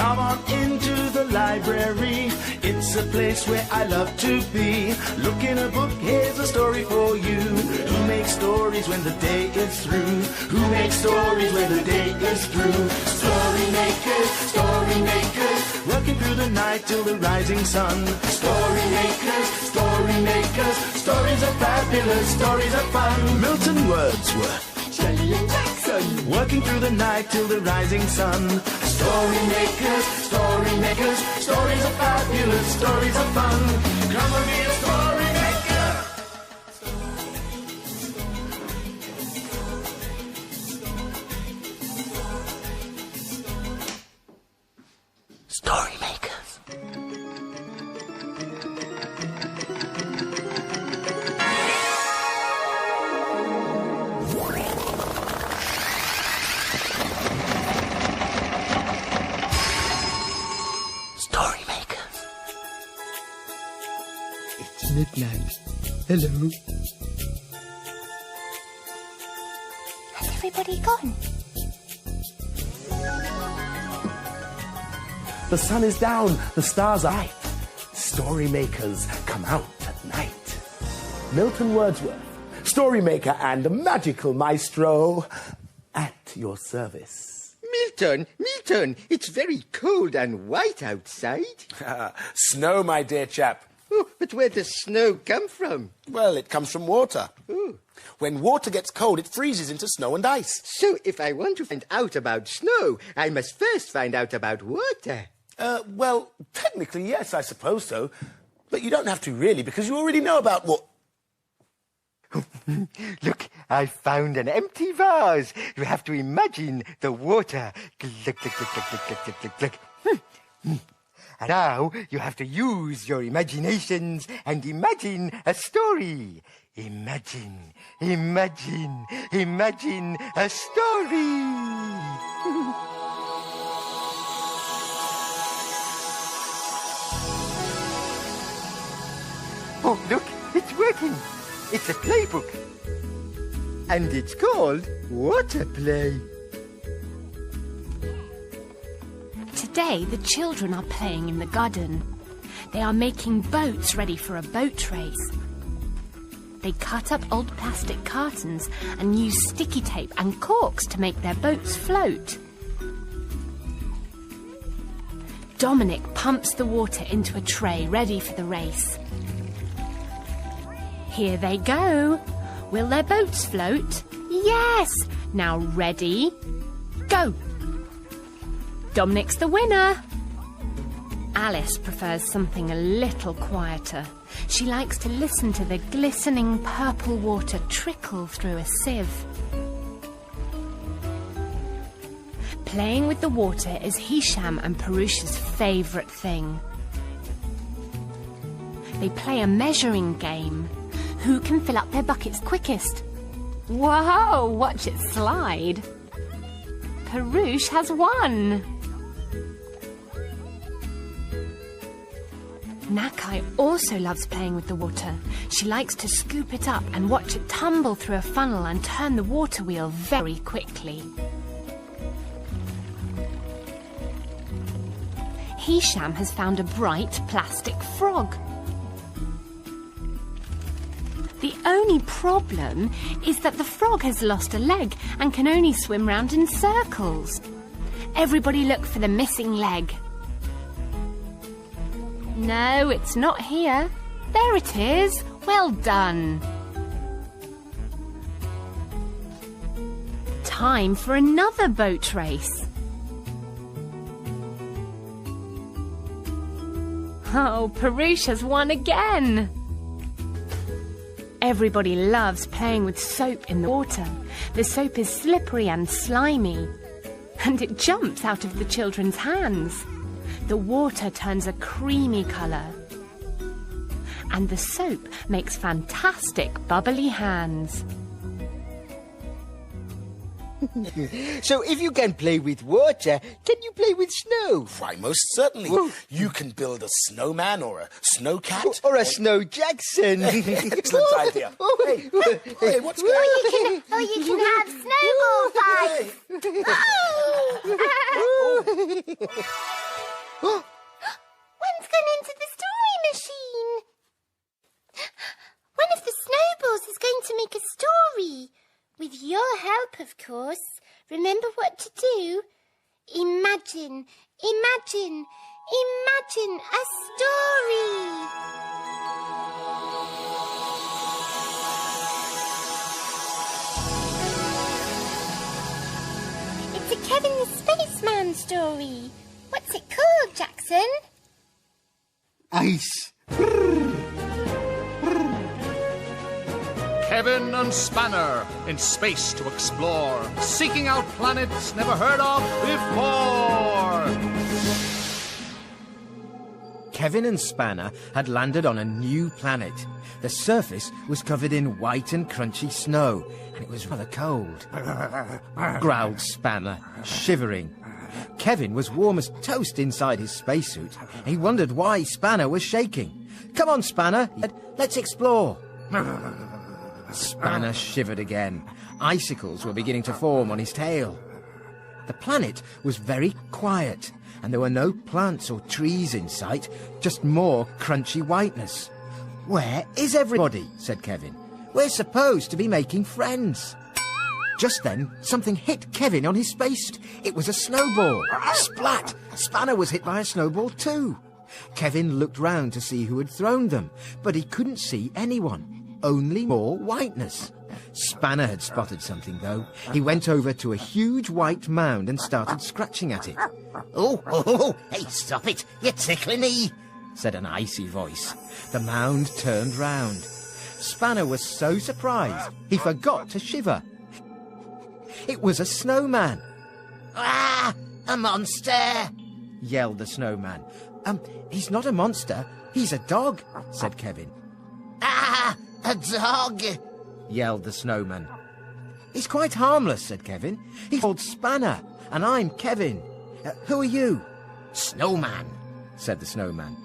Come on into the library. It's a place where I love to be. Look in a book, here's a story for you. Who makes stories when the day is through? Who makes stories when the day is through? Story makers, working through the night till the rising sun. Story makers, stories are fabulous, stories are fun. Milton Wordsworth, Shelley and Jackson, working through the night till the rising sun. Story makers, stories are fabulous, stories are fun. Come and be a story maker. Story makers. Story makers. It's midnight. Hello. Has everybody gone? The sun is down, the stars are bright. Story makers come out at night. Milton Wordsworth, story maker and magical maestro, at your service. Milton, it's very cold and white outside. Snow, my dear chap. Oh, but where does snow come from? Well, it comes from water. Oh. When water gets cold, it freezes into snow and ice. So if I want to find out about snow, I must first find out about water. Well, technically, yes, I suppose so. But you don't have to really, because you already know about what... Look, I found an empty vase. You have to imagine the water. Glug, glug, glug, glug, glug, glug, glug, glug. And now you have to use your imaginations and imagine a story. Imagine a story. Oh, look, it's working. It's a playbook. And it's called Waterplay. Today, the children are playing in the garden. They are making boats ready for a boat race. They cut up old plastic cartons and use sticky tape and corks to make their boats float. Dominic pumps the water into a tray ready for the race. Here they go. Will their boats float? Yes! Now ready, go! Dominic's the winner. Alice prefers something a little quieter. She likes to listen to the glistening purple water trickle through a sieve. Playing with the water is Hisham and Purusha's favourite thing. They play a measuring game. Who can fill up their buckets quickest? Whoa, watch it slide. Purush has won. Nakai also loves playing with the water. She likes to scoop it up and watch it tumble through a funnel and turn the water wheel very quickly. Hisham has found a bright plastic frog. The only problem is that the frog has lost a leg and can only swim round in circles. Everybody look for the missing leg. No, it's not here. There it is. Well done. Time for another boat race. Oh, Purush has won again. Everybody loves playing with soap in the water. The soap is slippery and slimy, and it jumps out of the children's hands. The water turns a creamy colour, and the soap makes fantastic bubbly hands. So if you can play with water, can you play with snow? Why, most certainly. Whoa. You can build a snowman or a snowcat. Or a Snow Jackson. Excellent idea. Hey, what's going on? Or you can have snowball fights. With your help, of course. Remember what to do? Imagine a story. It's a Kevin the Spaceman story. What's it called, Jackson? Ice. Kevin and Spanner in space to explore, seeking out planets never heard of before. Kevin and Spanner had landed on a new planet. The surface was covered in white and crunchy snow, and it was rather cold. Growled Spanner, shivering. Kevin was warm as toast inside his spacesuit. He wondered why Spanner was shaking. Come on, Spanner, he said, let's explore. Spanner shivered again. Icicles were beginning to form on his tail. The planet was very quiet, and there were no plants or trees in sight, just more crunchy whiteness. Where is everybody? Said Kevin. We're supposed to be making friends. Just then, something hit Kevin on his spacesuit. It was a snowball. Splat! Spanner was hit by a snowball too. Kevin looked round to see who had thrown them, but he couldn't see anyone. Only more whiteness. Spanner had spotted something, though. He went over to a huge white mound and started scratching at it. Oh, hey, stop it. You're tickling me, said an icy voice. The mound turned round. Spanner was so surprised, he forgot to shiver. It was a snowman. Ah, a monster, yelled the snowman. He's not a monster. He's a dog, said Kevin. Ah, a dog, yelled the snowman. He's quite harmless, said Kevin. He's called Spanner, and I'm Kevin. Who are you? Snowman, said the snowman.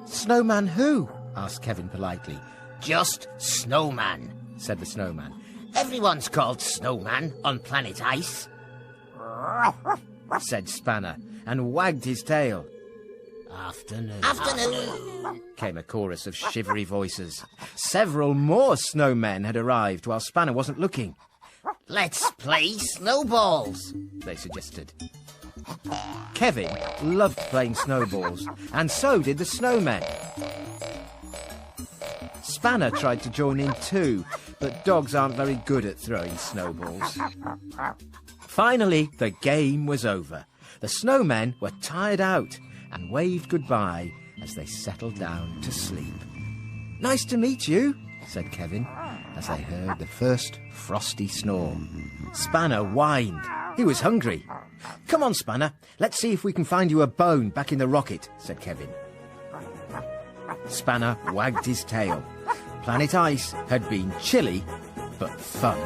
Snowman who? Asked Kevin politely. Just Snowman, said the snowman. Everyone's called Snowman on planet Ice, said Spanner, and wagged his tail. Afternoon, came a chorus of shivery voices. Several more snowmen had arrived while Spanner wasn't looking. Let's play snowballs, they suggested. Kevin loved playing snowballs, and so did the snowmen. Spanner tried to join in too, but dogs aren't very good at throwing snowballs. Finally, the game was over. The snowmen were tired out and waved goodbye as they settled down to sleep. Nice to meet you, said Kevin, as they heard the first frosty snore. Spanner whined. He was hungry. Come on, Spanner, let's see if we can find you a bone back in the rocket, said Kevin. Spanner wagged his tail. Planet Ice had been chilly, but fun.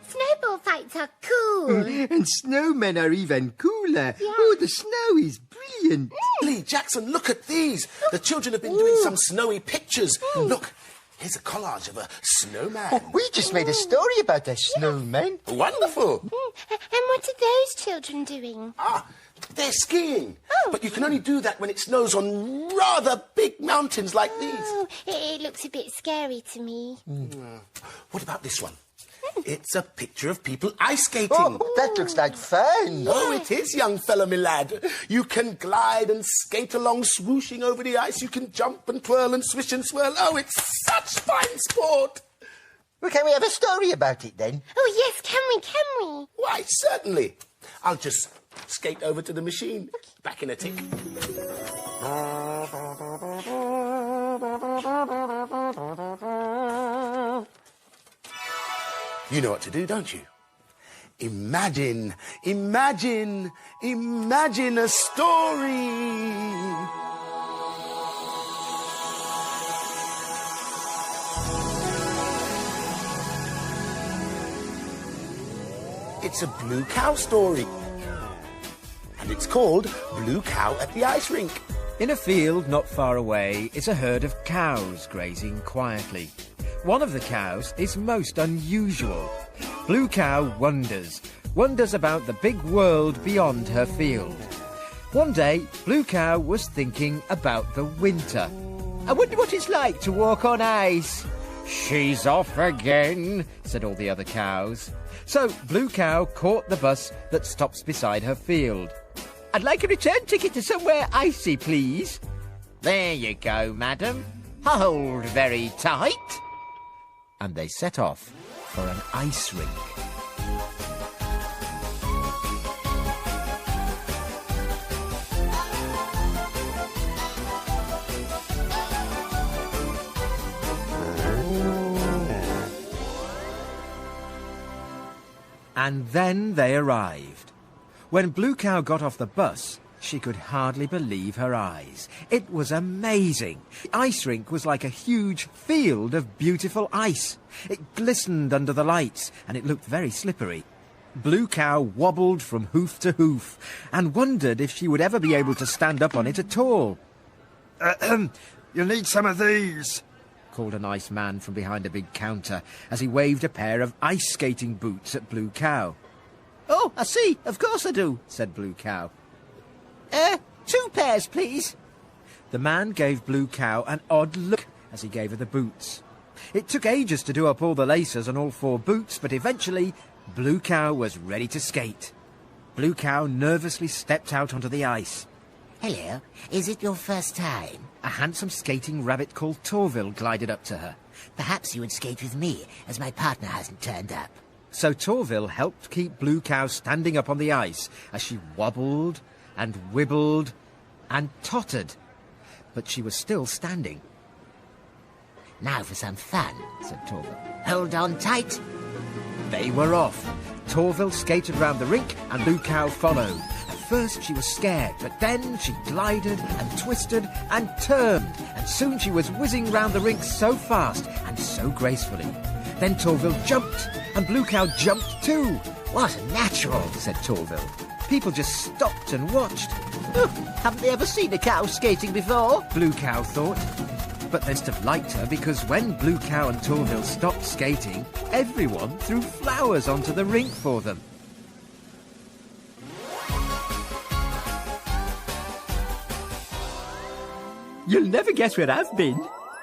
Snowball fights are cool. And snowmen are even cooler. Yeah. Oh, the snow is brilliant. Lee, Jackson, look at these. The children have been doing some snowy pictures. Look, here's a collage of a snowman. Oh, we just made a story about a snowman. Wonderful. And what are those children doing? They're skiing. Oh. But you can only do that when it snows on rather big mountains like these. Oh, it looks a bit scary to me. What about this one? It's a picture of people ice skating. Oh, that looks like fun. Oh, it is, young fella, me lad. You can glide and skate along, swooshing over the ice. You can jump and twirl and swish and swirl. Oh, it's such fine sport. Well, can we have a story about it then? Oh, yes, can we? Why, certainly. I'll just skate over to the machine. Back in a tick. You know what to do, don't you? Imagine a story. It's a blue cow story. And it's called Blue Cow at the Ice Rink. In a field not far away is a herd of cows grazing quietly. One of the cows is most unusual. Blue Cow wonders about the big world beyond her field. One day, Blue Cow was thinking about the winter. I wonder what it's like to walk on ice. She's off again, said all the other cows. So Blue Cow caught the bus that stops beside her field. I'd like a return ticket to somewhere icy, please. There you go, madam. Hold very tight. And they set off for an ice rink. And then they arrived. When Blue Cow got off the bus, she could hardly believe her eyes. It was amazing. The ice rink was like a huge field of beautiful ice. It glistened under the lights, and it looked very slippery. Blue Cow wobbled from hoof to hoof, and wondered if she would ever be able to stand up on it at all. You'll need some of these, called a nice man from behind a big counter as he waved a pair of ice skating boots at Blue Cow. Oh, I see. Of course I do, said Blue Cow. 2 pairs, please. The man gave Blue Cow an odd look as he gave her the boots. It took ages to do up all the laces on all 4 boots, but eventually Blue Cow was ready to skate. Blue Cow nervously stepped out onto the ice. Hello, is it your first time? A handsome skating rabbit called Torville glided up to her. Perhaps you would skate with me, as my partner hasn't turned up. So Torville helped keep Blue Cow standing up on the ice as she wobbled and wibbled and tottered. But she was still standing. Now for some fun, said Torville. Hold on tight. They were off. Torville skated round the rink and Blue Cow followed. At first she was scared, but then she glided and twisted and turned, and soon she was whizzing round the rink so fast and so gracefully. Then Torville jumped, and Blue Cow jumped too. What a natural, said Torville. People just stopped and watched. Haven't they ever seen a cow skating before? Blue Cow thought. But they must have liked her, because when Blue Cow and Torville stopped skating, everyone threw flowers onto the rink for them. You'll never guess where I've been.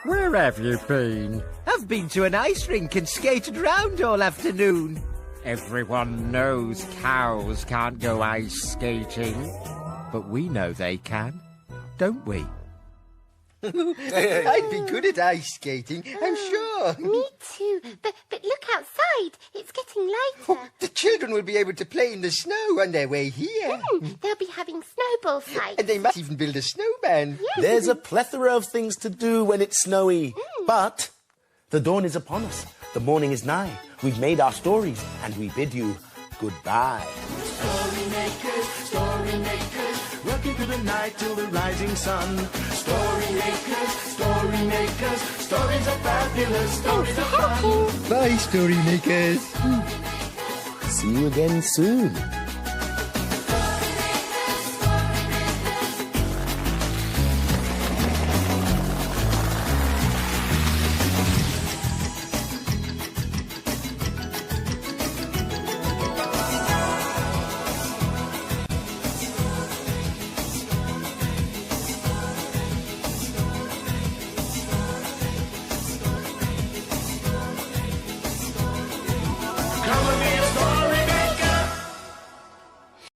Where have you been? I've been to an ice rink and skated round all afternoon. Everyone knows cows can't go ice skating. But we know they can, don't we? I'd be good at ice skating, I'm sure. Me too. But look outside. It's getting lighter. The children will be able to play in the snow on their way here. They'll be having snowball fights. And they might even build a snowman. There's a plethora of things to do when it's snowy. But the dawn is upon us. The morning is nigh. We've made our stories, and we bid you goodbye. Story makers, working through the night till the rising sun. Story makers, stories are fabulous, stories are fun. Bye, story makers. See you again soon. Come